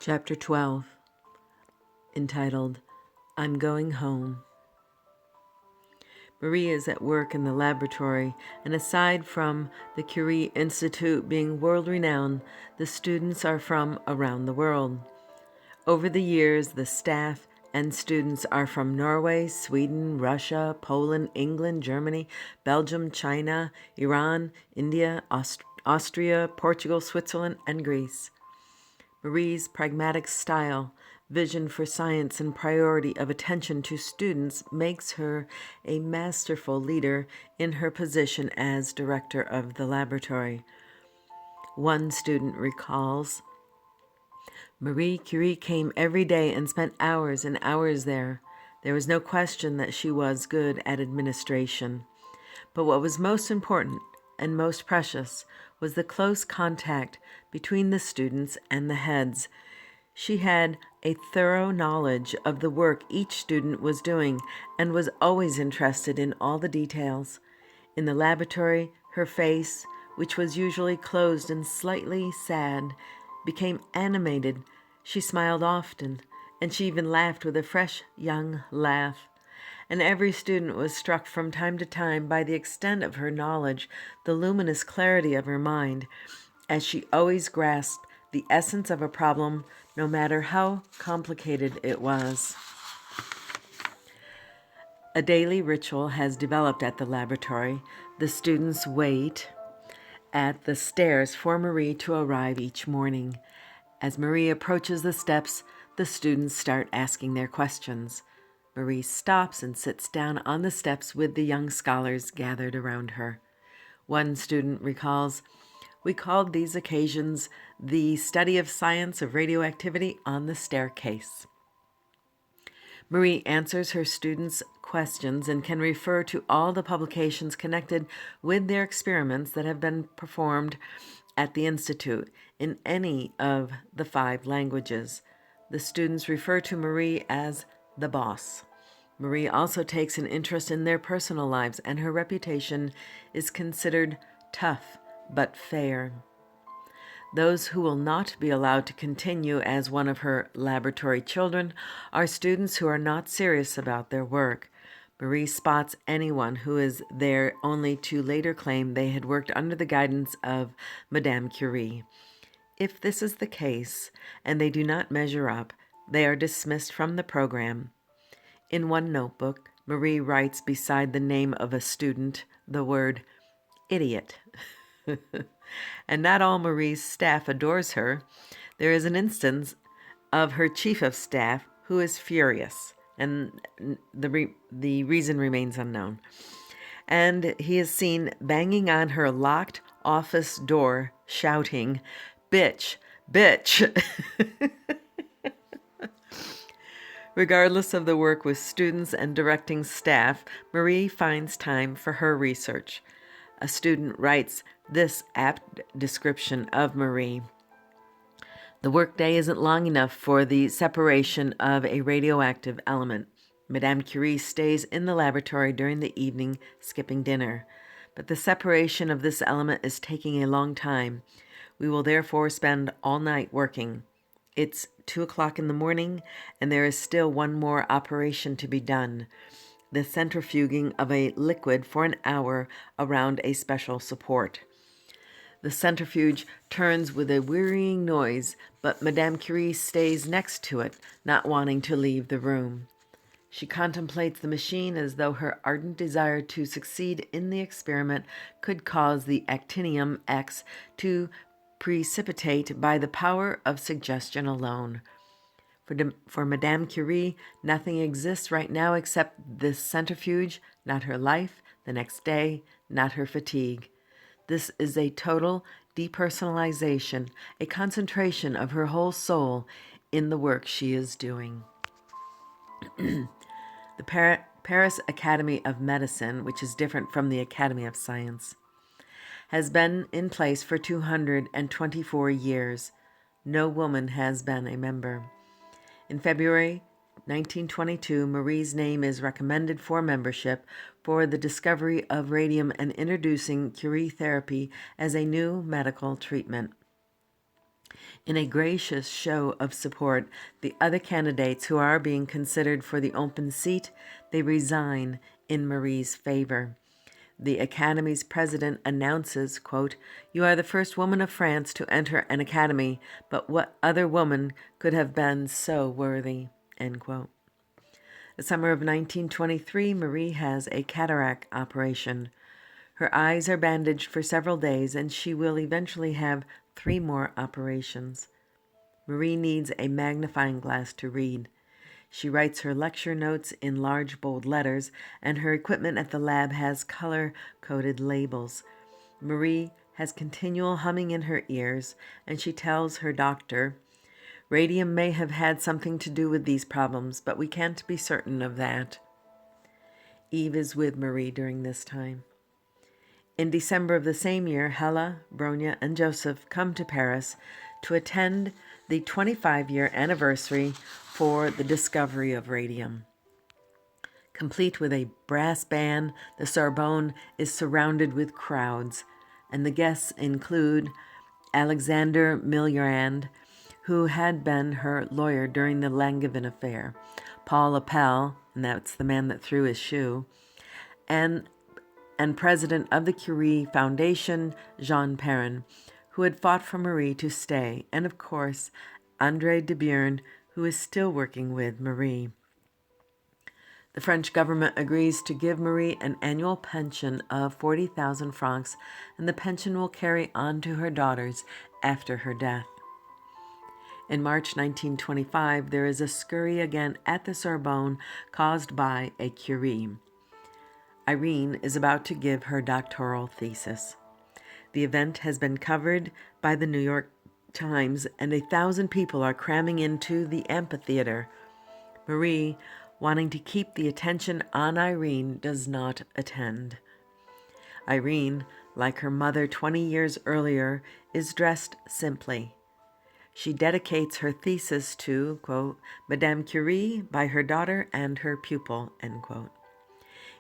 Chapter 12, entitled, I'm Going Home. Marie is at work in the laboratory, and aside from the Curie Institute being world-renowned, the students are from around the world. Over the years, the staff and students are from Norway, Sweden, Russia, Poland, England, Germany, Belgium, China, Iran, India, Austria, Portugal, Switzerland, and Greece. Marie's pragmatic style, vision for science, and priority of attention to students makes her a masterful leader in her position as director of the laboratory. One student recalls, Marie Curie came every day and spent hours and hours there. There was no question that she was good at administration. But what was most important and most precious was the close contact between the students and the heads. She had a thorough knowledge of the work each student was doing and was always interested in all the details. In the laboratory, her face, which was usually closed and slightly sad, became animated. She smiled often, and she even laughed with a fresh, young laugh. And every student was struck from time to time by the extent of her knowledge, the luminous clarity of her mind, as she always grasped the essence of a problem, no matter how complicated it was. A daily ritual has developed at the laboratory. The students wait at the stairs for Marie to arrive each morning. As Marie approaches the steps, the students start asking their questions. Marie stops and sits down on the steps with the young scholars gathered around her. One student recalls, we called these occasions the study of science of radioactivity on the staircase. Marie answers her students' questions and can refer to all the publications connected with their experiments that have been performed at the Institute in any of the 5 languages. The students refer to Marie as the boss. Marie also takes an interest in their personal lives, and her reputation is considered tough but fair. Those who will not be allowed to continue as one of her laboratory children are students who are not serious about their work. Marie spots anyone who is there only to later claim they had worked under the guidance of Madame Curie. If this is the case, and they do not measure up, they are dismissed from the program. In one notebook, Marie writes beside the name of a student the word idiot. And not all Marie's staff adores her. There is an instance of her chief of staff who is furious, and the reason remains unknown. And he is seen banging on her locked office door, shouting, "Bitch, bitch." Regardless of the work with students and directing staff, Marie finds time for her research. A student writes this apt description of Marie. The workday isn't long enough for the separation of a radioactive element. Madame Curie stays in the laboratory during the evening, skipping dinner. But the separation of this element is taking a long time. We will therefore spend all night working. It's 2 o'clock in the morning, and there is still one more operation to be done. The centrifuging of a liquid for an hour around a special support. The centrifuge turns with a wearying noise, but Madame Curie stays next to it, not wanting to leave the room. She contemplates the machine as though her ardent desire to succeed in the experiment could cause the actinium X to precipitate by the power of suggestion alone. For Madame Curie, nothing exists right now except this centrifuge, not her life, the next day, not her fatigue. This is a total depersonalization, a concentration of her whole soul in the work she is doing. The Paris Academy of Medicine, which is different from the Academy of Science, has been in place for 224 years. No woman has been a member. In February 1922, Marie's name is recommended for membership for the discovery of radium and introducing Curie therapy as a new medical treatment. In a gracious show of support, the other candidates who are being considered for the open seat, they resign in Marie's favor. The Academy's president announces, quote, "You are the first woman of France to enter an academy, but what other woman could have been so worthy?" End quote. The summer of 1923, Marie has a cataract operation. Her eyes are bandaged for several days, and she will eventually have 3 more operations. Marie needs a magnifying glass to read. She writes her lecture notes in large, bold letters, and her equipment at the lab has color-coded labels. Marie has continual humming in her ears, and she tells her doctor, "Radium may have had something to do with these problems, but we can't be certain of that." Eve is with Marie during this time. In December of the same year, Hella, Bronya, and Joseph come to Paris to attend the 25-year anniversary for the discovery of radium. Complete with a brass band, the Sorbonne is surrounded with crowds, and the guests include Alexander Millerand, who had been her lawyer during the Langevin affair, Paul Appel, and that's the man that threw his shoe, and president of the Curie Foundation, Jean Perrin, who had fought for Marie to stay, and of course, André de Beuern, who is still working with Marie. The French government agrees to give Marie an annual pension of 40,000 francs, and the pension will carry on to her daughters after her death. In March 1925, there is a scurry again at the Sorbonne caused by a Curie. Irene is about to give her doctoral thesis. The event has been covered by the New York Times, and 1,000 people are cramming into the amphitheater. Marie, wanting to keep the attention on Irene, does not attend. Irene, like her mother 20 years earlier, is dressed simply. She dedicates her thesis to, quote, "Madame Curie by her daughter and her pupil," end quote.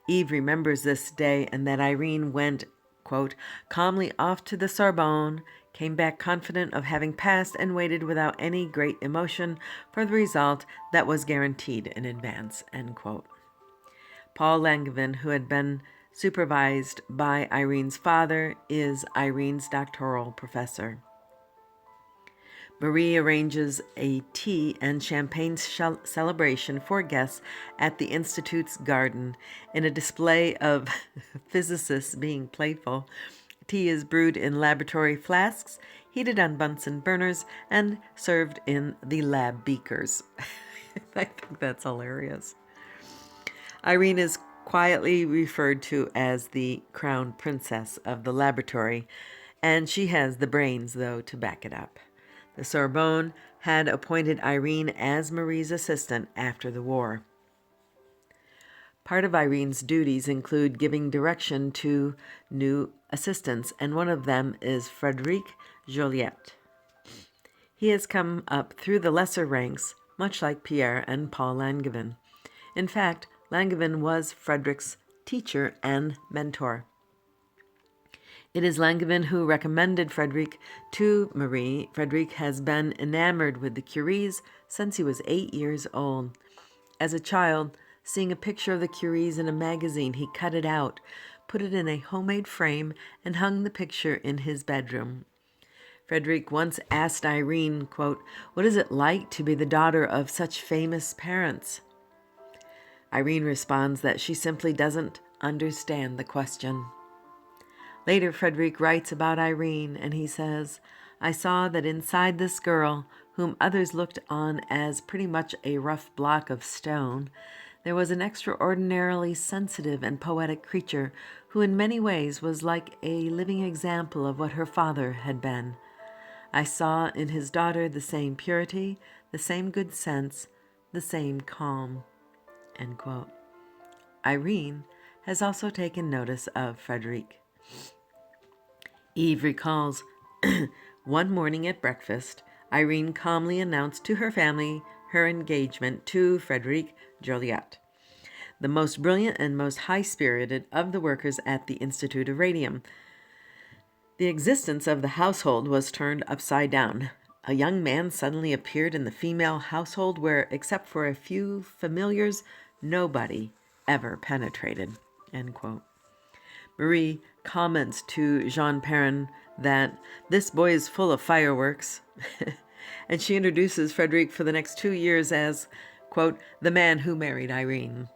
Eve remembers this day and that Irene went, quote, "calmly off to the Sorbonne, came back confident of having passed, and waited without any great emotion for the result that was guaranteed in advance," end quote. Paul Langevin, who had been supervised by Irene's father, is Irene's doctoral professor. Marie arranges a tea and champagne celebration for guests at the Institute's garden. In a display of physicists being playful, tea is brewed in laboratory flasks, heated on Bunsen burners, and served in the lab beakers. I think that's hilarious. Irene is quietly referred to as the crown princess of the laboratory, and she has the brains, though, to back it up. The Sorbonne had appointed Irene as Marie's assistant after the war. Part of Irene's duties include giving direction to new assistants, and one of them is Frédéric Joliet. He has come up through the lesser ranks, much like Pierre and Paul Langevin. In fact, Langevin was Frédéric's teacher and mentor. It is Langevin who recommended Frédéric to Marie. Frédéric has been enamored with the Curies since he was 8 years old. As a child, seeing a picture of the Curies in a magazine, he cut it out, put it in a homemade frame, and hung the picture in his bedroom. Frédéric once asked Irene, quote, "What is it like to be the daughter of such famous parents?" Irene responds that she simply doesn't understand the question. Later, Frédéric writes about Irene, and he says, "I saw that inside this girl, whom others looked on as pretty much a rough block of stone, there was an extraordinarily sensitive and poetic creature who in many ways was like a living example of what her father had been. I saw in his daughter the same purity, the same good sense, the same calm." End quote. Irene has also taken notice of Frédéric. Eve recalls, "One morning at breakfast, Irene calmly announced to her family her engagement to Frédéric Joliet, the most brilliant and most high-spirited of the workers at the Institute of Radium. The existence of the household was turned upside down. A young man suddenly appeared in the female household where, except for a few familiars, nobody ever penetrated. End quote. Marie comments to Jean Perrin that this boy is full of fireworks, and she introduces Frederick for the next 2 years as, quote, the man who married Irene.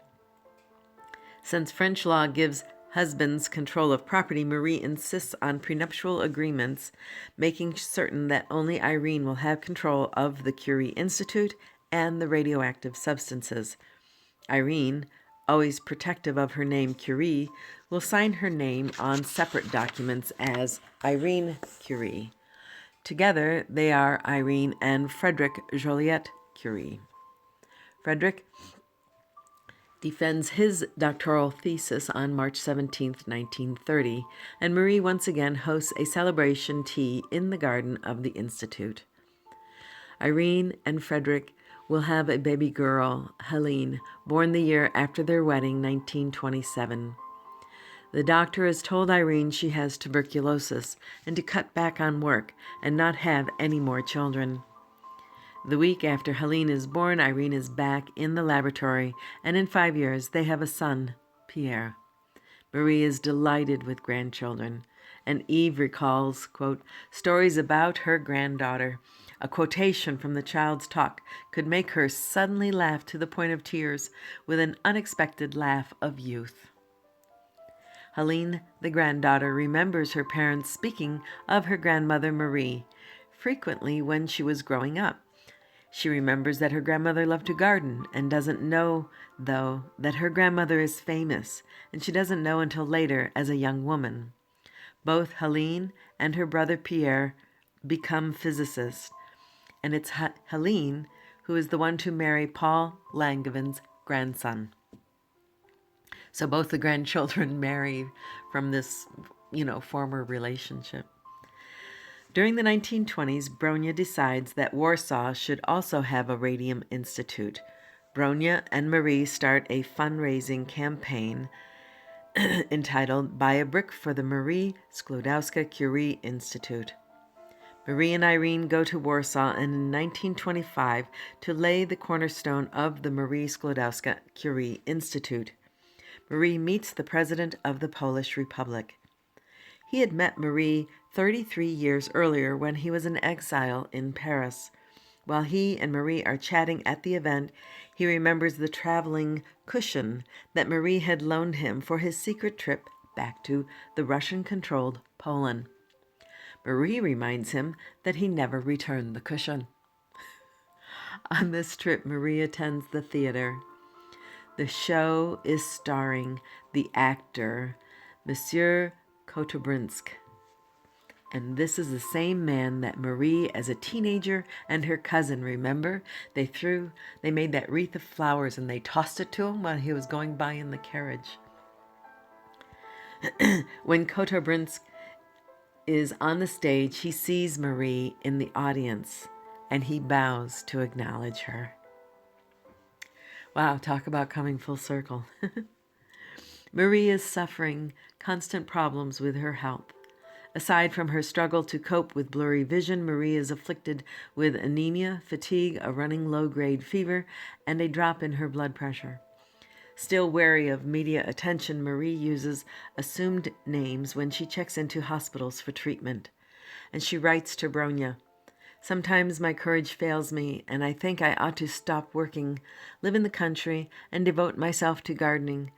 Since French law gives husbands control of property, Marie insists on prenuptial agreements, making certain that only Irene will have control of the Curie Institute and the radioactive substances. Irene, always protective of her name Curie, will sign her name on separate documents as Irene Curie. Together, they are Irene and Frederick Joliet Curie. Frederick defends his doctoral thesis on March 17, 1930, and Marie once again hosts a celebration tea in the garden of the Institute. Irene and Frederick will have a baby girl, Helene, born the year after their wedding, 1927. The doctor has told Irene she has tuberculosis and to cut back on work and not have any more children. The week after Helene is born, Irene is back in the laboratory, and in 5 years they have a son, Pierre. Marie is delighted with grandchildren, and Eve recalls, quote, stories about her granddaughter. A quotation from the child's talk could make her suddenly laugh to the point of tears with an unexpected laugh of youth. Helene, the granddaughter, remembers her parents speaking of her grandmother Marie frequently when she was growing up. She remembers that her grandmother loved to garden and doesn't know, though, that her grandmother is famous, and she doesn't know until later as a young woman. Both Helene and her brother Pierre become physicists, and it's Helene who is the one to marry Paul Langevin's grandson. So both the grandchildren marry from this, former relationship. During the 1920s, Bronya decides that Warsaw should also have a radium institute. Bronya and Marie start a fundraising campaign entitled Buy a Brick for the Marie Sklodowska-Curie Institute. Marie and Irene go to Warsaw in 1925 to lay the cornerstone of the Marie Sklodowska-Curie Institute. Marie meets the president of the Polish Republic. He had met Marie 33 years earlier when he was in exile in Paris. While he and Marie are chatting at the event, he remembers the traveling cushion that Marie had loaned him for his secret trip back to the Russian-controlled Poland. Marie reminds him that he never returned the cushion. On this trip, Marie attends the theater. The show is starring the actor Monsieur Kotobrinsk. And this is the same man that Marie, as a teenager, and her cousin, remember? They made that wreath of flowers and they tossed it to him while he was going by in the carriage. When Kotobrinsk is on the stage, he sees Marie in the audience and he bows to acknowledge her. Wow, talk about coming full circle. Marie is suffering constant problems with her health. Aside from her struggle to cope with blurry vision, Marie is afflicted with anemia, fatigue, a running low-grade fever, and a drop in her blood pressure. Still wary of media attention, Marie uses assumed names when she checks into hospitals for treatment. And she writes to Bronya, "Sometimes my courage fails me, and I think I ought to stop working, live in the country, and devote myself to gardening.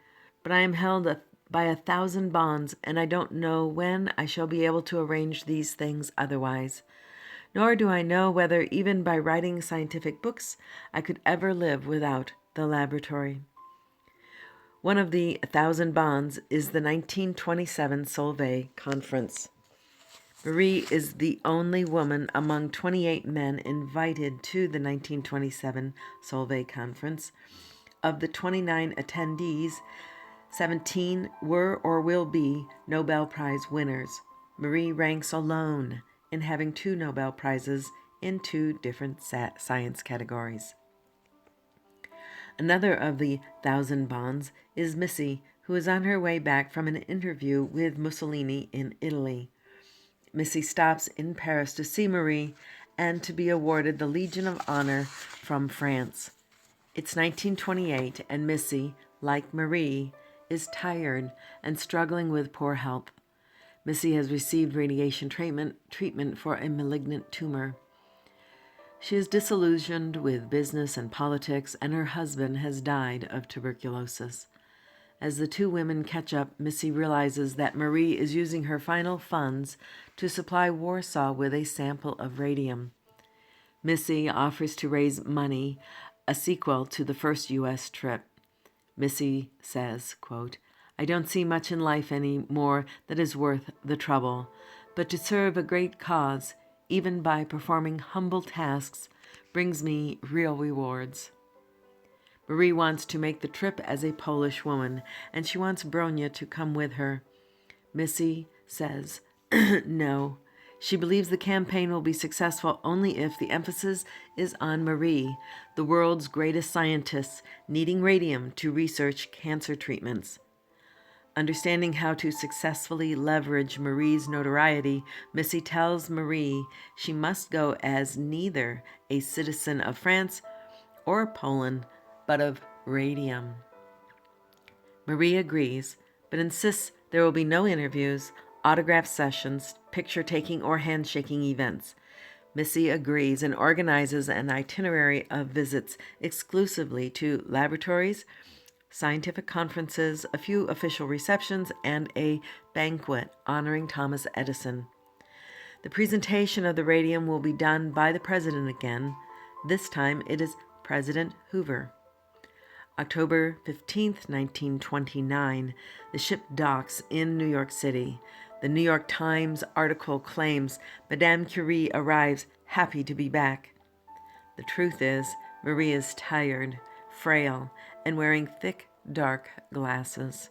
But I am held by 1,000 bonds, and I don't know when I shall be able to arrange these things otherwise. Nor do I know whether even by writing scientific books I could ever live without the laboratory." One of the 1,000 bonds is the 1927 Solvay Conference. Marie is the only woman among 28 men invited to the 1927 Solvay Conference. Of the 29 attendees, 17 were or will be Nobel Prize winners. Marie ranks alone in having 2 Nobel Prizes in 2 different science categories. Another of the 1,000 bonds is Missy, who is on her way back from an interview with Mussolini in Italy. Missy stops in Paris to see Marie and to be awarded the Legion of Honor from France. It's 1928, and Missy, like Marie, is tired and struggling with poor health. Missy has received radiation treatment for a malignant tumor. She is disillusioned with business and politics, and her husband has died of tuberculosis. As the two women catch up, Missy realizes that Marie is using her final funds to supply Warsaw with a sample of radium. Missy offers to raise money, a sequel to the first U.S. trip. Missy says, quote, "I don't see much in life any more that is worth the trouble, but to serve a great cause, even by performing humble tasks, brings me real rewards." Marie wants to make the trip as a Polish woman, and she wants Bronya to come with her. Missy says no. She believes the campaign will be successful only if the emphasis is on Marie, the world's greatest scientist, needing radium to research cancer treatments. Understanding how to successfully leverage Marie's notoriety, Missy tells Marie she must go as neither a citizen of France or Poland, but of radium. Marie agrees, but insists there will be no interviews, autograph sessions, picture-taking, or handshaking events. Missy agrees and organizes an itinerary of visits exclusively to laboratories, scientific conferences, a few official receptions, and a banquet honoring Thomas Edison. The presentation of the radium will be done by the president again. This time it is President Hoover. October 15th, 1929, the ship docks in New York City. The New York Times article claims Madame Curie arrives happy to be back. The truth is, Marie is tired, frail, and wearing thick, dark glasses.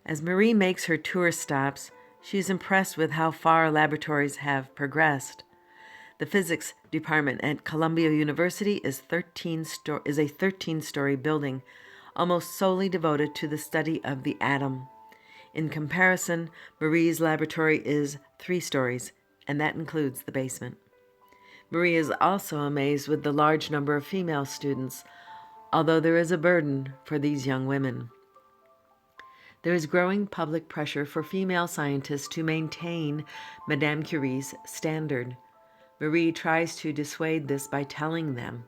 As Marie makes her tour stops, she is impressed with how far laboratories have progressed. The physics department at Columbia University is a 13-story building, almost solely devoted to the study of the atom. In comparison, Marie's laboratory is 3 stories, and that includes the basement. Marie is also amazed with the large number of female students, although there is a burden for these young women. There is growing public pressure for female scientists to maintain Madame Curie's standard. Marie tries to dissuade this by telling them,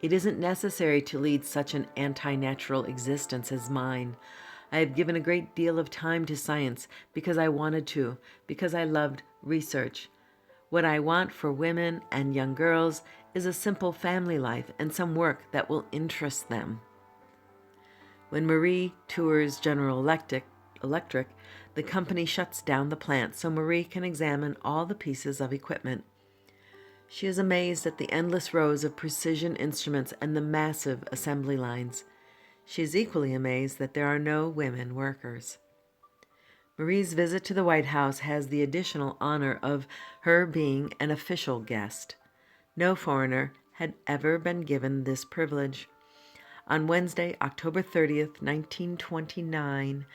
"It isn't necessary to lead such an anti-natural existence as mine. I have given a great deal of time to science because I wanted to, because I loved research. What I want for women and young girls is a simple family life and some work that will interest them." When Marie tours General Electric, the company shuts down the plant so Marie can examine all the pieces of equipment. She is amazed at the endless rows of precision instruments and the massive assembly lines. She is equally amazed that there are no women workers. Marie's visit to the White House has the additional honor of her being an official guest. No foreigner had ever been given this privilege. On Wednesday, October 30th, 1929,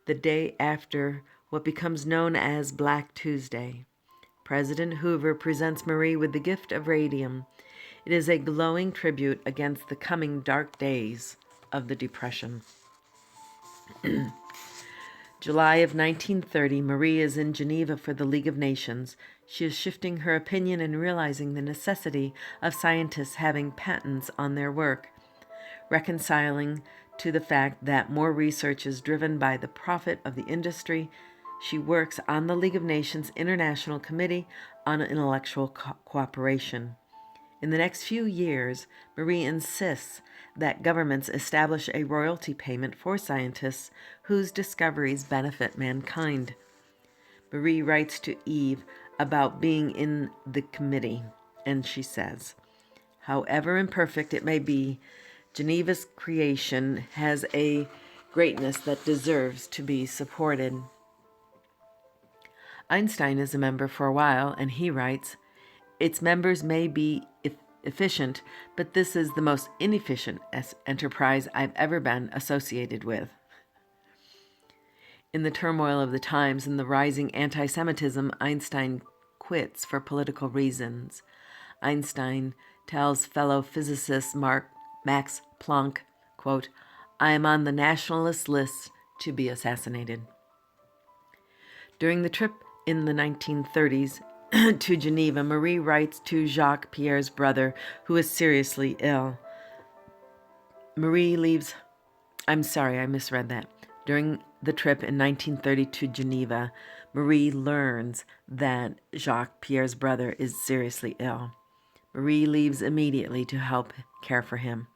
the day after what becomes known as Black Tuesday, President Hoover presents Marie with the gift of radium. It is a glowing tribute against the coming dark days of the Depression. July of 1930, Marie is in Geneva for the League of Nations. She is shifting her opinion and realizing the necessity of scientists having patents on their work, reconciling to the fact that more research is driven by the profit of the industry. She works on the League of Nations International Committee on Intellectual Cooperation. In the next few years, Marie insists that governments establish a royalty payment for scientists whose discoveries benefit mankind. Marie writes to Eve about being in the committee, and she says, "However imperfect it may be, Geneva's creation has a greatness that deserves to be supported." Einstein is a member for a while, and he writes, "Its members may be efficient, but this is the most inefficient enterprise I've ever been associated with." In the turmoil of the times and the rising anti-Semitism, Einstein quits for political reasons. Einstein tells fellow physicist Max Planck, quote, "I am on the nationalist list to be assassinated." During the trip in the 1930s to Geneva, Marie writes to Jacques Pierre's brother, who is seriously ill. Marie leaves... I'm sorry, I misread that. During the trip in 1930 to Geneva, Marie learns that Jacques Pierre's brother is seriously ill. Marie leaves immediately to help care for him.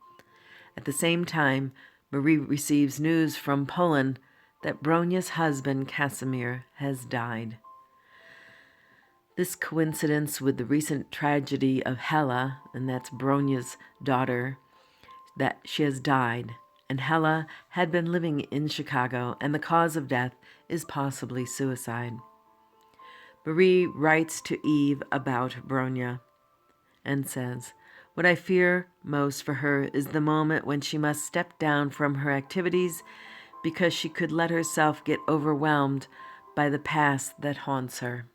At the same time, Marie receives news from Poland that Bronia's husband, Casimir, has died. This coincidence with the recent tragedy of Hella, and that's Bronia's daughter, that she has died, and Hella had been living in Chicago, and the cause of death is possibly suicide. Marie writes to Eve about Bronia and says, "What I fear most for her is the moment when she must step down from her activities because she could let herself get overwhelmed by the past that haunts her."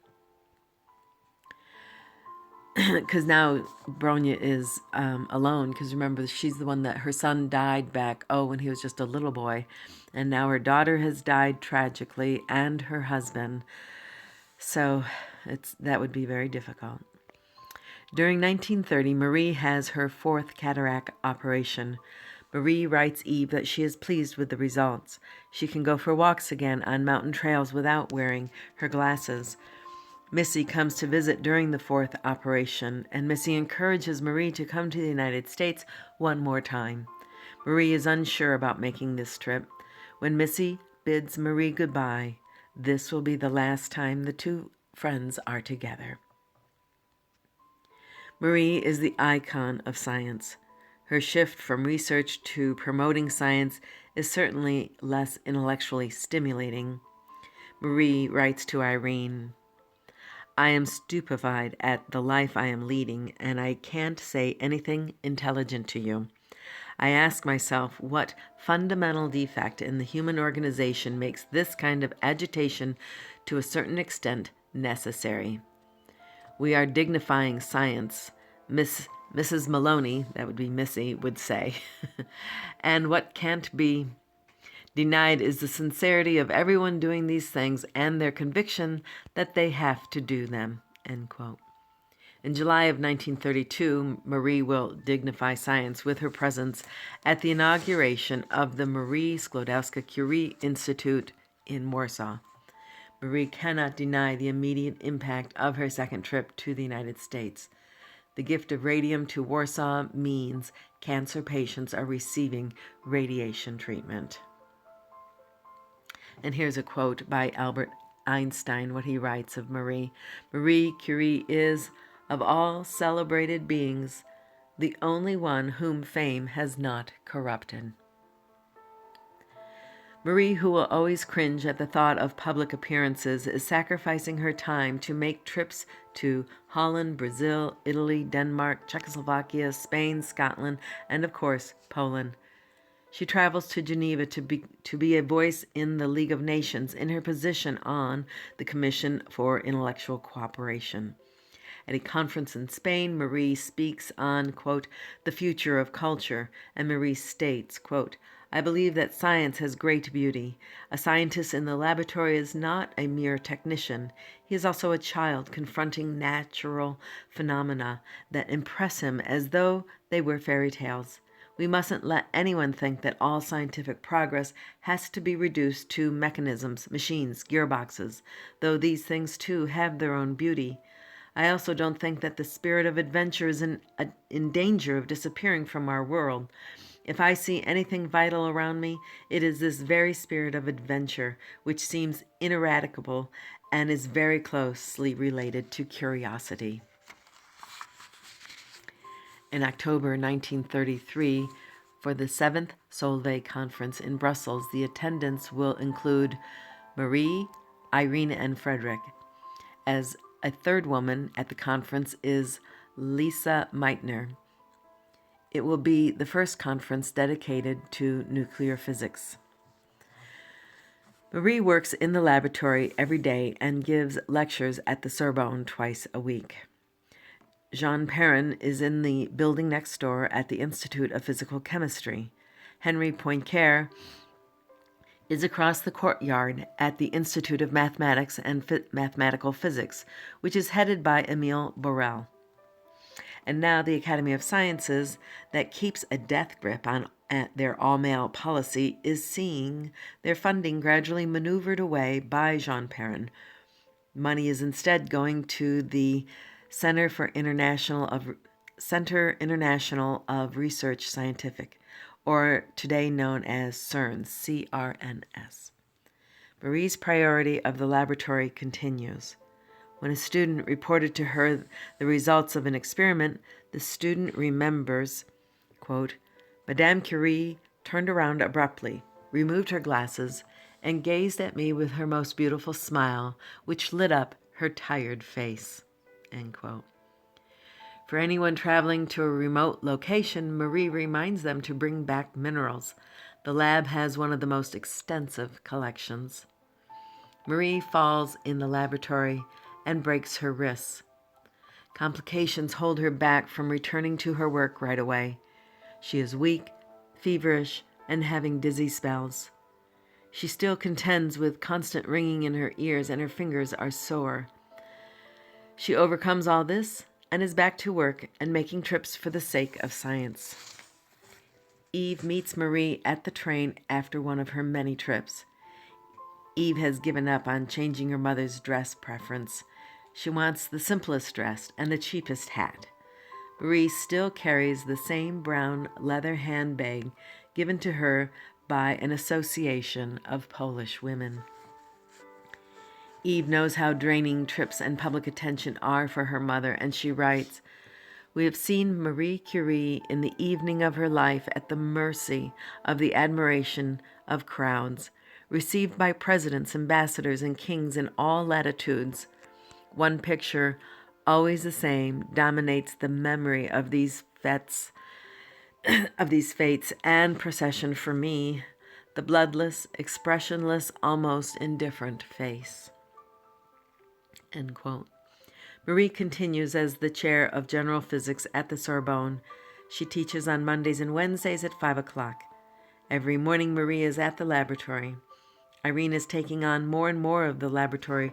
Because now Bronia is alone, because remember, she's the one that her son died back, when he was just a little boy. And now her daughter has died tragically, and her husband. So that would be very difficult. During 1930, Marie has her 4th cataract operation. Marie writes Eve that she is pleased with the results. She can go for walks again on mountain trails without wearing her glasses. Missy comes to visit during the 4th operation, and Missy encourages Marie to come to the United States one more time. Marie is unsure about making this trip. When Missy bids Marie goodbye, this will be the last time the two friends are together. Marie is the icon of science. Her shift from research to promoting science is certainly less intellectually stimulating. Marie writes to Irene, "I am stupefied at the life I am leading, and I can't say anything intelligent to you. I ask myself what fundamental defect in the human organization makes this kind of agitation to a certain extent necessary. We are dignifying science, Mrs. Maloney," that would be Missy, would say, "and what can't be denied is the sincerity of everyone doing these things and their conviction that they have to do them." End quote. In July of 1932, Marie will dignify science with her presence at the inauguration of the Marie Sklodowska-Curie Institute in Warsaw. Marie cannot deny the immediate impact of her second trip to the United States. The gift of radium to Warsaw means cancer patients are receiving radiation treatment. And here's a quote by Albert Einstein, what he writes of Marie. "Marie Curie is, of all celebrated beings, the only one whom fame has not corrupted." Marie, who will always cringe at the thought of public appearances, is sacrificing her time to make trips to Holland, Brazil, Italy, Denmark, Czechoslovakia, Spain, Scotland, and of course, Poland. She travels to Geneva to be a voice in the League of Nations in her position on the Commission for Intellectual Cooperation. At a conference in Spain, Marie speaks on, quote, "the future of culture," and Marie states, quote, "I believe that science has great beauty. A scientist in the laboratory is not a mere technician. He is also a child confronting natural phenomena that impress him as though they were fairy tales. We mustn't let anyone think that all scientific progress has to be reduced to mechanisms, machines, gearboxes, though these things too have their own beauty. I also don't think that the spirit of adventure is in danger of disappearing from our world. If I see anything vital around me, it is this very spirit of adventure, which seems ineradicable and is very closely related to curiosity." In October 1933, for the 7th Solvay Conference in Brussels, the attendance will include Marie, Irene, and Frederick. As a third woman at the conference is Lisa Meitner. It will be the first conference dedicated to nuclear physics. Marie works in the laboratory every day and gives lectures at the Sorbonne twice a week. Jean Perrin is in the building next door at the Institute of Physical Chemistry. Henry Poincaré is across the courtyard at the Institute of Mathematics and Mathematical Physics, which is headed by Émile Borel. And now the Academy of Sciences, that keeps a death grip on their all-male policy, is seeing their funding gradually maneuvered away by Jean Perrin. Money is instead going to the Center International of Research Scientific, or today known as CERN, C-R-N-S. Marie's priority of the laboratory continues. When a student reported to her the results of an experiment, the student remembers, quote, Madame Curie turned around abruptly, removed her glasses, and gazed at me with her most beautiful smile, which lit up her tired face, end quote. For anyone traveling to a remote location, Marie reminds them to bring back minerals. The lab has one of the most extensive collections. Marie falls in the laboratory and breaks her wrists. Complications hold her back from returning to her work right away. She is weak, feverish, and having dizzy spells. She still contends with constant ringing in her ears, and her fingers are sore. She overcomes all this and is back to work and making trips for the sake of science. Eve meets Marie at the train after one of her many trips. Eve has given up on changing her mother's dress preference. She wants the simplest dress and the cheapest hat. Marie still carries the same brown leather handbag given to her by an association of Polish women. Eve knows how draining trips and public attention are for her mother, and she writes, We have seen Marie Curie in the evening of her life at the mercy of the admiration of crowds, received by presidents, ambassadors, and kings in all latitudes. One picture, always the same, dominates the memory of these fates and procession for me, the bloodless, expressionless, almost indifferent face. End quote. Marie continues as the chair of general physics at the Sorbonne. She teaches on Mondays and Wednesdays at 5 o'clock. Every morning, Marie is at the laboratory. Irene is taking on more and more of the laboratory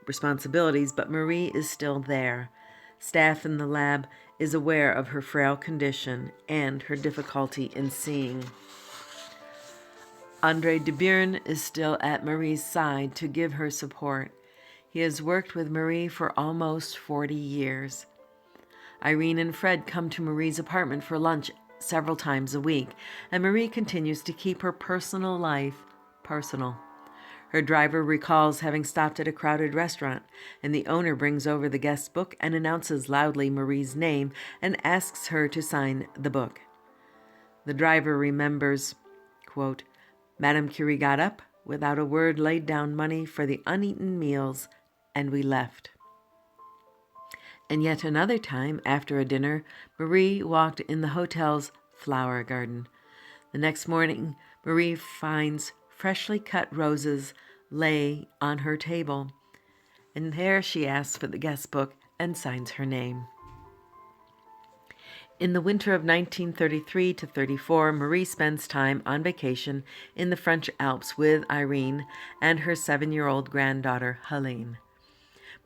responsibilities, but Marie is still there. Staff in the lab is aware of her frail condition and her difficulty in seeing. André de Bierne is still at Marie's side to give her support. He has worked with Marie for almost 40 years. Irene and Fred come to Marie's apartment for lunch several times a week, and Marie continues to keep her personal life personal. Her driver recalls having stopped at a crowded restaurant, and the owner brings over the guest book and announces loudly Marie's name and asks her to sign the book. The driver remembers, quote, Madame Curie got up, without a word laid down money for the uneaten meals, and we left. And yet another time, after a dinner, Marie walked in the hotel's flower garden. The next morning, Marie finds freshly cut roses lay on her table, and there she asks for the guest book and signs her name. In the winter of 1933 to 34, Marie spends time on vacation in the French Alps with Irene and her 7-year-old granddaughter, Helene.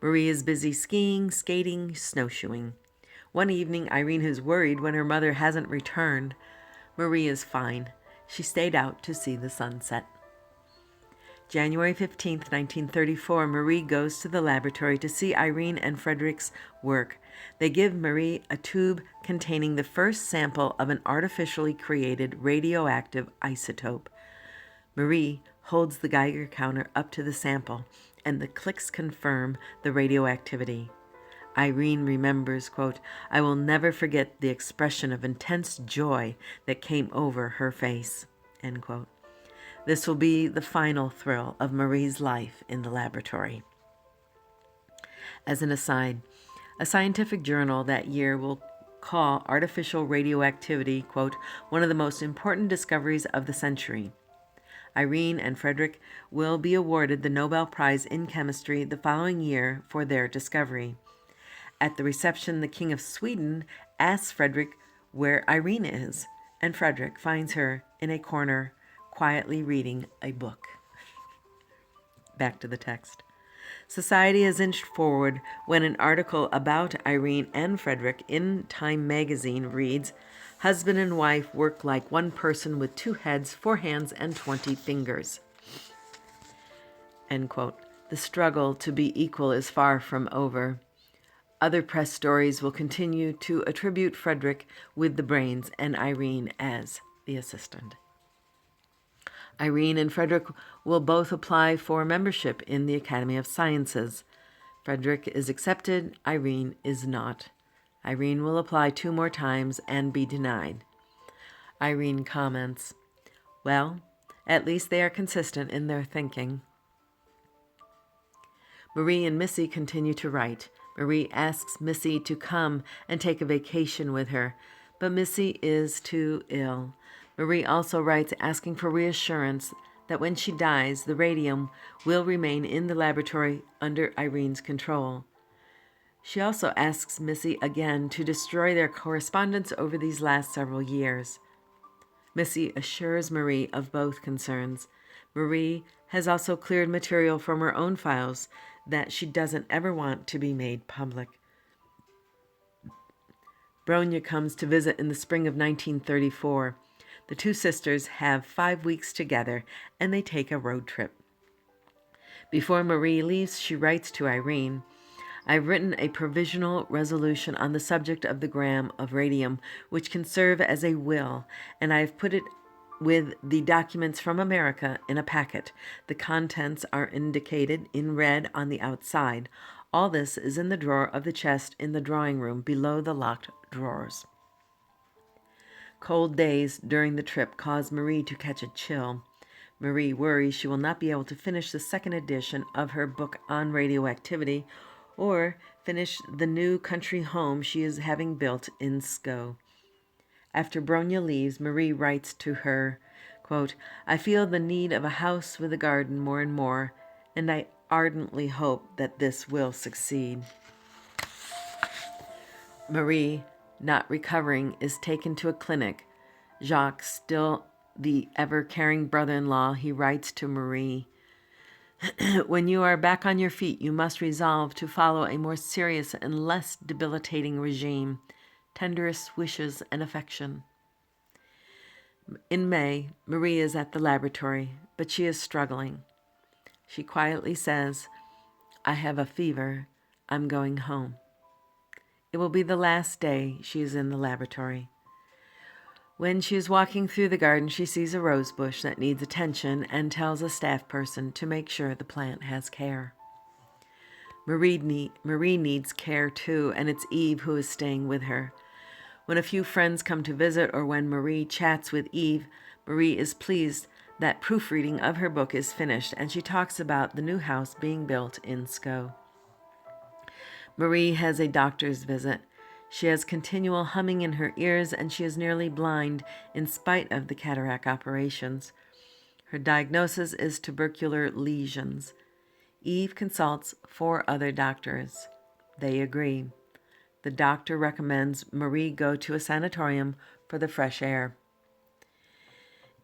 Marie is busy skiing, skating, snowshoeing. One evening, Irene is worried when her mother hasn't returned. Marie is fine. She stayed out to see the sunset. January 15, 1934, Marie goes to the laboratory to see Irene and Frederick's work. They give Marie a tube containing the first sample of an artificially created radioactive isotope. Marie holds the Geiger counter up to the sample, and the clicks confirm the radioactivity. Irene remembers, quote, I will never forget the expression of intense joy that came over her face, end quote. This will be the final thrill of Marie's life in the laboratory. As an aside, a scientific journal that year will call artificial radioactivity, quote, one of the most important discoveries of the century. Irene and Frederick will be awarded the Nobel Prize in Chemistry the following year for their discovery. At the reception, the King of Sweden asks Frederick where Irene is, and Frederick finds her in a corner, quietly reading a book. Back to the text. Society has inched forward when an article about Irene and Frederick in Time magazine reads, "Husband and wife work like one person with 2 heads, 4 hands, and 20 fingers." End quote. The struggle to be equal is far from over. Other press stories will continue to attribute Frederick with the brains and Irene as the assistant. Irene and Frederick will both apply for membership in the Academy of Sciences. Frederick is accepted, Irene is not. Irene will apply 2 more times and be denied. Irene comments, "Well, at least they are consistent in their thinking." Marie and Missy continue to write. Marie asks Missy to come and take a vacation with her, but Missy is too ill. Marie also writes asking for reassurance that when she dies, the radium will remain in the laboratory under Irene's control. She also asks Missy again to destroy their correspondence over these last several years. Missy assures Marie of both concerns. Marie has also cleared material from her own files that she doesn't ever want to be made public. Bronya comes to visit in the spring of 1934. The 2 sisters have 5 weeks together, and they take a road trip. Before Marie leaves, she writes to Irene, "I've written a provisional resolution on the subject of the gram of radium, which can serve as a will, and I have put it with the documents from America in a packet. The contents are indicated in red on the outside. All this is in the drawer of the chest in the drawing room below the locked drawers." Cold days during the trip cause Marie to catch a chill. Marie worries she will not be able to finish the 2nd edition of her book on radioactivity or finish the new country home she is having built in Sceaux. After Bronya leaves, Marie writes to her, quote, "I feel the need of a house with a garden more and more, and I ardently hope that this will succeed." Marie, not recovering, is taken to a clinic. Jacques, still the ever-caring brother-in-law, he writes to Marie, "When you are back on your feet, you must resolve to follow a more serious and less debilitating regime. Tenderest wishes and affection." In May, Marie is at the laboratory, but she is struggling. She quietly says, "I have a fever. I'm going home." It will be the last day she is in the laboratory. When she is walking through the garden, she sees a rose bush that needs attention and tells a staff person to make sure the plant has care. Marie needs care too, and it's Eve who is staying with her. When a few friends come to visit or when Marie chats with Eve, Marie is pleased that proofreading of her book is finished, and she talks about the new house being built in Sceaux. Marie has a doctor's visit. She has continual humming in her ears, and she is nearly blind in spite of the cataract operations. Her diagnosis is tubercular lesions. Eve consults 4 other doctors. They agree. The doctor recommends Marie go to a sanatorium for the fresh air.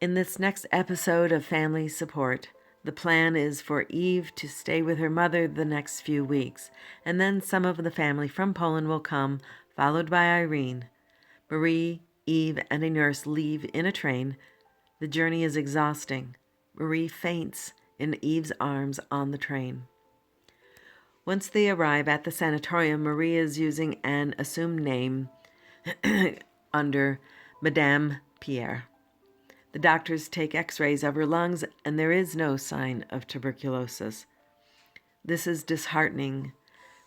In this next episode of Family Support, the plan is for Eve to stay with her mother the next few weeks, and then some of the family from Poland will come, followed by Irene. Marie, Eve, and a nurse leave in a train. The journey is exhausting. Marie faints in Eve's arms on the train. Once they arrive at the sanatorium, Marie is using an assumed name under Madame Pierre. The doctors take x-rays of her lungs, and there is no sign of tuberculosis. This is disheartening,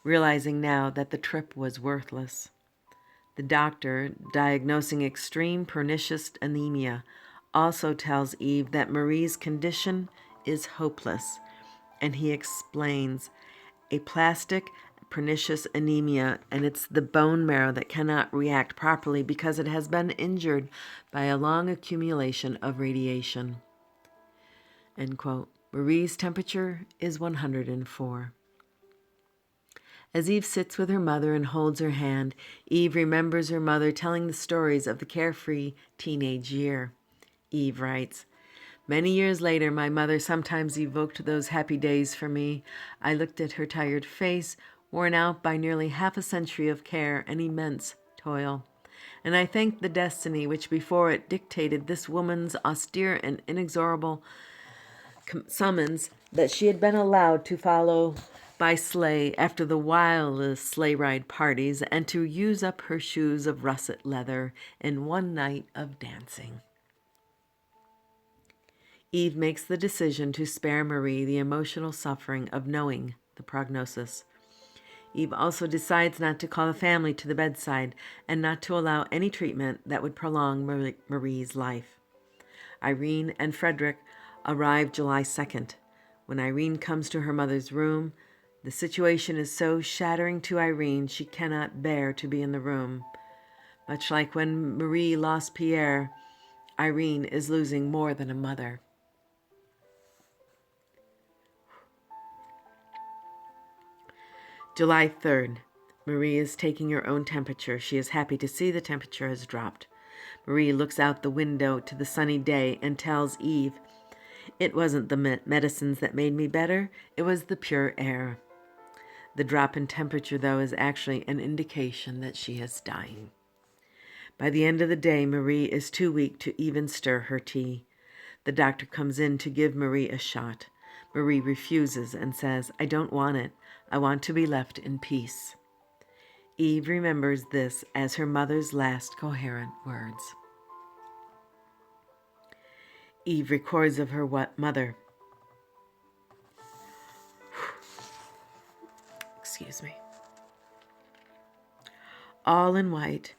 realizing now that the trip was worthless. The doctor, diagnosing extreme pernicious anemia, also tells Eve that Marie's condition is hopeless, and he explains aplastic pernicious anemia, and it's the bone marrow that cannot react properly because it has been injured by a long accumulation of radiation. End quote. Marie's temperature is 104. As Eve sits with her mother and holds her hand, Eve remembers her mother telling the stories of the carefree teenage year. Eve writes, "Many years later, my mother sometimes evoked those happy days for me. I looked at her tired face, worn out by nearly half a century of care and immense toil. And I thanked the destiny which before it dictated this woman's austere and inexorable summons that she had been allowed to follow by sleigh after the wildest sleigh ride parties and to use up her shoes of russet leather in one night of dancing." Eve makes the decision to spare Marie the emotional suffering of knowing the prognosis. Eve also decides not to call the family to the bedside and not to allow any treatment that would prolong Marie's life. Irene and Frederick arrive July 2nd. When Irene comes to her mother's room, the situation is so shattering to Irene she cannot bear to be in the room. Much like when Marie lost Pierre, Irene is losing more than a mother. July 3rd. Marie is taking her own temperature. She is happy to see the temperature has dropped. Marie looks out the window to the sunny day and tells Eve, "It wasn't the medicines that made me better, it was the pure air." The drop in temperature, though, is actually an indication that she is dying. By the end of the day, Marie is too weak to even stir her tea. The doctor comes in to give Marie a shot. Marie refuses and says, "I don't want it. I want to be left in peace." Eve remembers this as her mother's last coherent words. Eve records of her mother. Excuse me. All in white,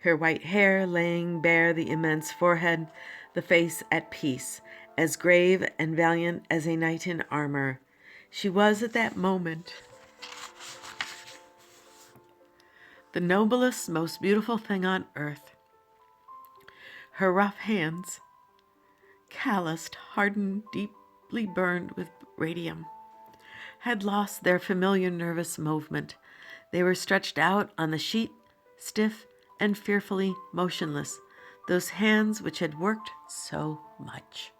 her white hair laying bare the immense forehead, the face at peace, as grave and valiant as a knight in armor. She was at that moment the noblest, most beautiful thing on earth. Her rough hands, calloused, hardened, deeply burned with radium, had lost their familiar nervous movement. They were stretched out on the sheet, stiff and fearfully motionless, those hands which had worked so much.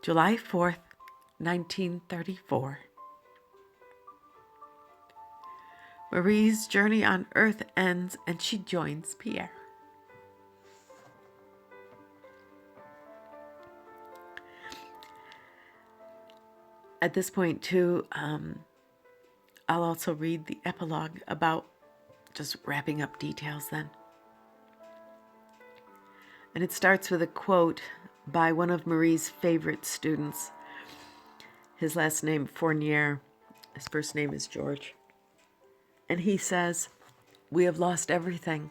July 4th, 1934. Marie's journey on earth ends and she joins Pierre. At this point, too, I'll also read the epilogue about just wrapping up details then. And it starts with a quote by one of Marie's favorite students. His last name, Fournier. His first name is George. And he says, "We have lost everything."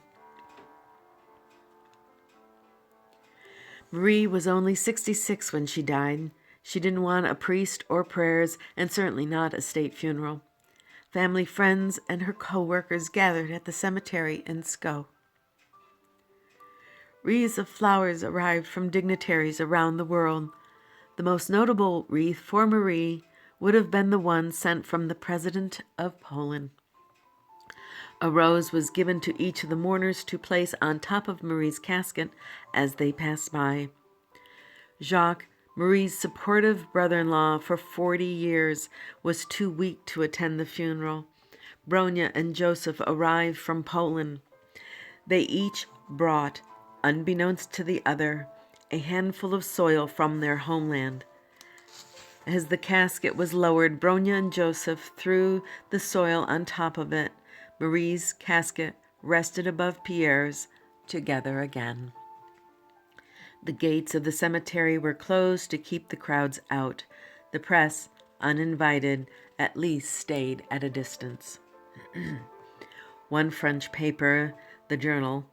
Marie was only 66 when she died. She didn't want a priest or prayers, and certainly not a state funeral. Family, friends, and her co-workers gathered at the cemetery in Sceaux. Wreaths of flowers arrived from dignitaries around the world. The most notable wreath for Marie would have been the one sent from the President of Poland. A rose was given to each of the mourners to place on top of Marie's casket as they passed by. Jacques, Marie's supportive brother-in-law for 40 years, was too weak to attend the funeral. Bronia and Joseph arrived from Poland. They each brought, unbeknownst to the other, a handful of soil from their homeland. As the casket was lowered, Bronia and Joseph threw the soil on top of it. Marie's casket rested above Pierre's, together again. The gates of the cemetery were closed to keep the crowds out. The press, uninvited, at least stayed at a distance. One French paper, the Journal,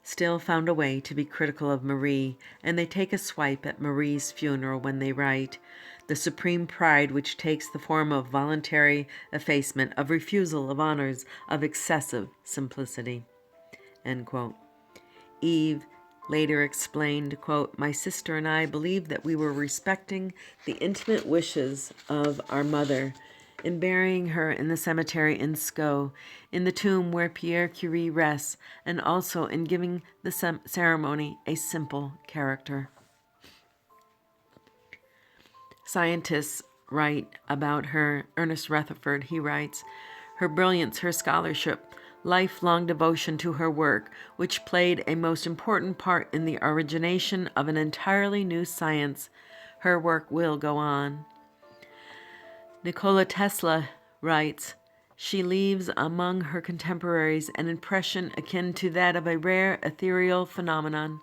still found a way to be critical of Marie, and they take a swipe at Marie's funeral when they write, "The supreme pride which takes the form of voluntary effacement, of refusal of honors, of excessive simplicity." End quote. Eve later explained, quote, "My sister and I believed that we were respecting the intimate wishes of our mother in burying her in the cemetery in Sceaux, in the tomb where Pierre Curie rests, and also in giving the ceremony a simple character." Scientists write about her. Ernest Rutherford, he writes, "Her brilliance, her scholarship, lifelong devotion to her work, which played a most important part in the origination of an entirely new science, her work will go on." Nikola Tesla writes, "She leaves among her contemporaries an impression akin to that of a rare ethereal phenomenon.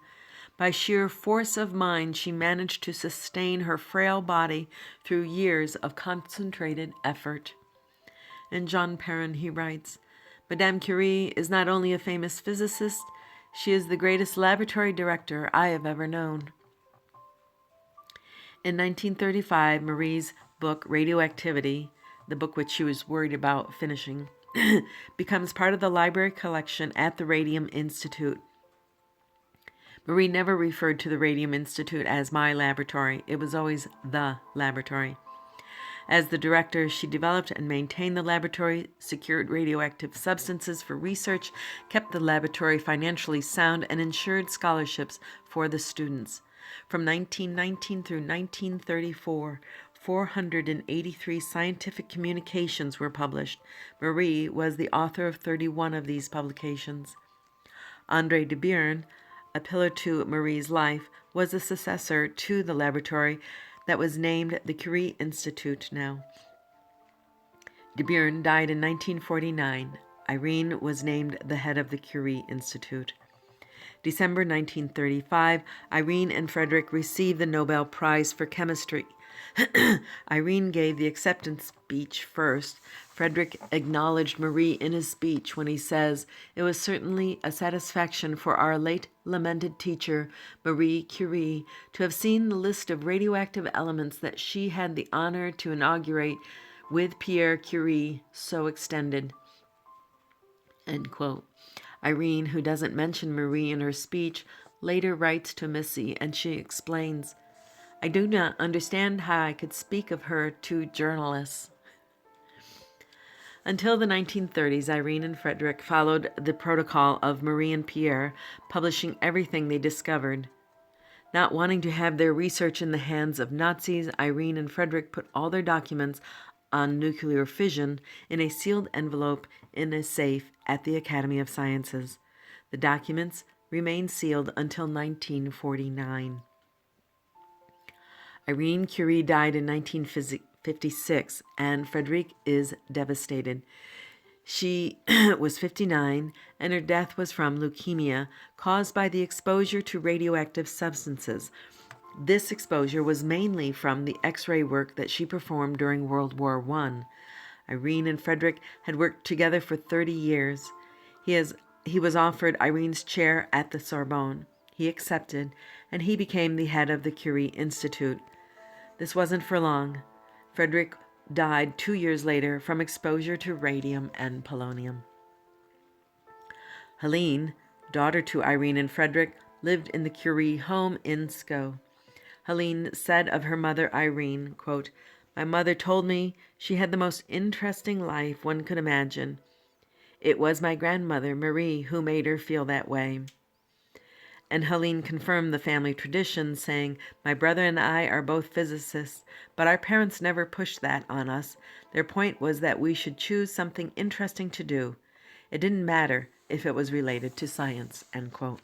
By sheer force of mind, she managed to sustain her frail body through years of concentrated effort." And John Perrin, he writes, "Madame Curie is not only a famous physicist, she is the greatest laboratory director I have ever known." In 1935, Marie's book, Radioactivity, the book which she was worried about finishing, becomes part of the library collection at the Radium Institute. Marie never referred to the Radium Institute as my laboratory. It was always the laboratory. As the director, she developed and maintained the laboratory, secured radioactive substances for research, kept the laboratory financially sound, and ensured scholarships for the students. From 1919 through 1934, 483 scientific communications were published. Marie was the author of 31 of these publications. André de Beuron, a pillar to Marie's life, was the successor to the laboratory that was named the Curie Institute now. De Beuron died in 1949. Irene was named the head of the Curie Institute. December 1935, Irene and Frederick received the Nobel Prize for Chemistry. Irene gave the acceptance speech first. Frederick acknowledged Marie in his speech when he says, "It was certainly a satisfaction for our late lamented teacher, Marie Curie, to have seen the list of radioactive elements that she had the honor to inaugurate with Pierre Curie so extended." End quote. Irene, who doesn't mention Marie in her speech, later writes to Missy, and she explains, "I do not understand how I could speak of her to journalists." Until the 1930s, Irene and Frederick followed the protocol of Marie and Pierre, publishing everything they discovered. Not wanting to have their research in the hands of Nazis, Irene and Frederick put all their documents on nuclear fission in a sealed envelope in a safe at the Academy of Sciences. The documents remained sealed until 1949. Irene Curie died in 1956, and Frederick is devastated. She was 59, and her death was from leukemia caused by the exposure to radioactive substances. This exposure was mainly from the X-ray work that she performed during World War I. Irene and Frederick had worked together for 30 years. He was offered Irene's chair at the Sorbonne. He accepted, and he became the head of the Curie Institute. This wasn't for long. Frederick died 2 years later from exposure to radium and polonium. Helene, daughter to Irene and Frederick, lived in the Curie home in Sceaux. Helene said of her mother Irene, quote, "My mother told me she had the most interesting life one could imagine. It was my grandmother, Marie, who made her feel that way." And Helene confirmed the family tradition, saying, "My brother and I are both physicists, but our parents never pushed that on us. Their point was that we should choose something interesting to do. It didn't matter if it was related to science." End quote.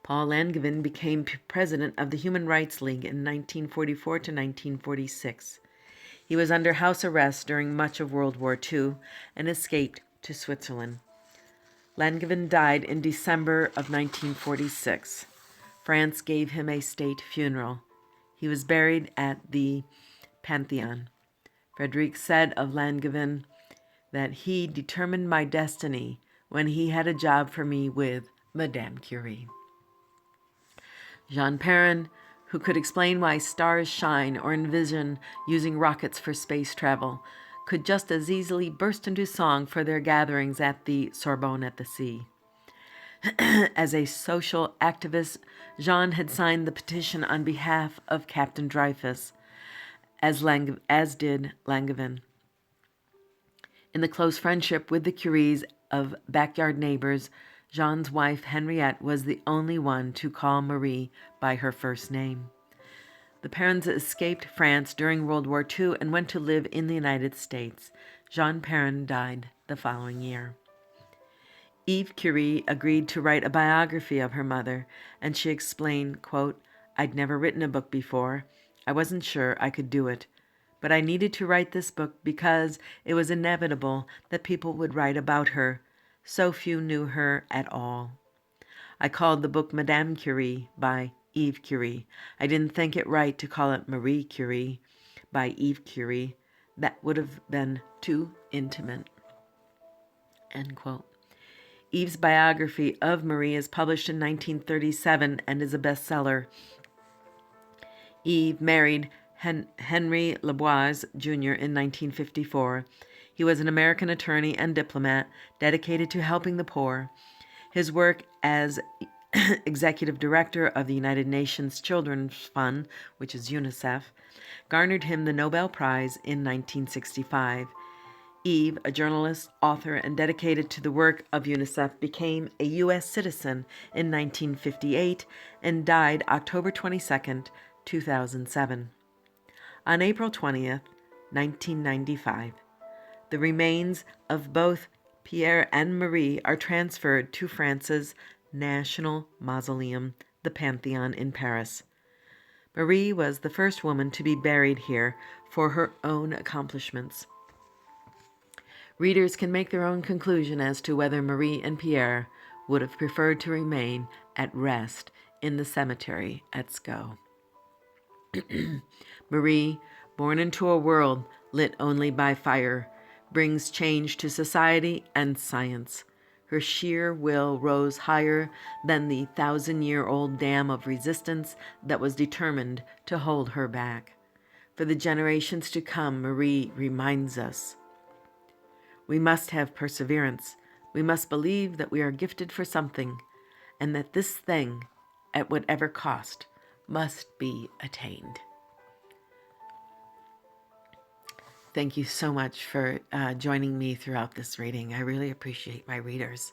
Paul Langevin became president of the Human Rights League in 1944 to 1946. He was under house arrest during much of World War II and escaped to Switzerland. Langevin died in December of 1946. France gave him a state funeral. He was buried at the Pantheon. Frederick said of Langevin that he determined my destiny when he had a job for me with Madame Curie. Jean Perrin, who could explain why stars shine or envision using rockets for space travel, could just as easily burst into song for their gatherings at the Sorbonne at the Sea. As a social activist, Jean had signed the petition on behalf of Captain Dreyfus, as did Langevin. In the close friendship with the Curies of backyard neighbors, Jean's wife Henriette was the only one to call Marie by her first name. The parents escaped France during World War II and went to live in the United States. Jean Perrin died the following year. Eve Curie agreed to write a biography of her mother, and she explained, quote, "I'd never written a book before. I wasn't sure I could do it. But I needed to write this book because it was inevitable that people would write about her. So few knew her at all. I called the book Madame Curie by Eve Curie. I didn't think it right to call it Marie Curie by Eve Curie. That would have been too intimate." End quote. Eve's biography of Marie is published in 1937 and is a bestseller. Eve married Henry Leboise Jr. in 1954. He was an American attorney and diplomat dedicated to helping the poor. His work as executive director of the United Nations Children's Fund, which is UNICEF, garnered him the Nobel Prize in 1965. Eve, a journalist, author, and dedicated to the work of UNICEF, became a U.S. citizen in 1958 and died October 22, 2007. On April 20th, 1995, the remains of both Pierre and Marie are transferred to France's National Mausoleum, the Pantheon in Paris. Marie was the first woman to be buried here for her own accomplishments. Readers can make their own conclusion as to whether Marie and Pierre would have preferred to remain at rest in the cemetery at Sceaux. Marie, born into a world lit only by fire, brings change to society and science. Her sheer will rose higher than the 1,000-year-old dam of resistance that was determined to hold her back. For the generations to come, Marie reminds us, we must have perseverance. We must believe that we are gifted for something, and that this thing, at whatever cost, must be attained. Thank you so much for joining me throughout this reading. I really appreciate my readers,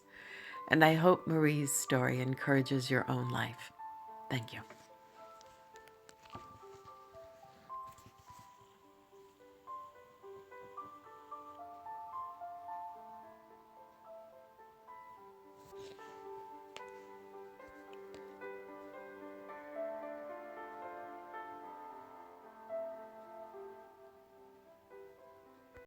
and I hope Marie's story encourages your own life. Thank you.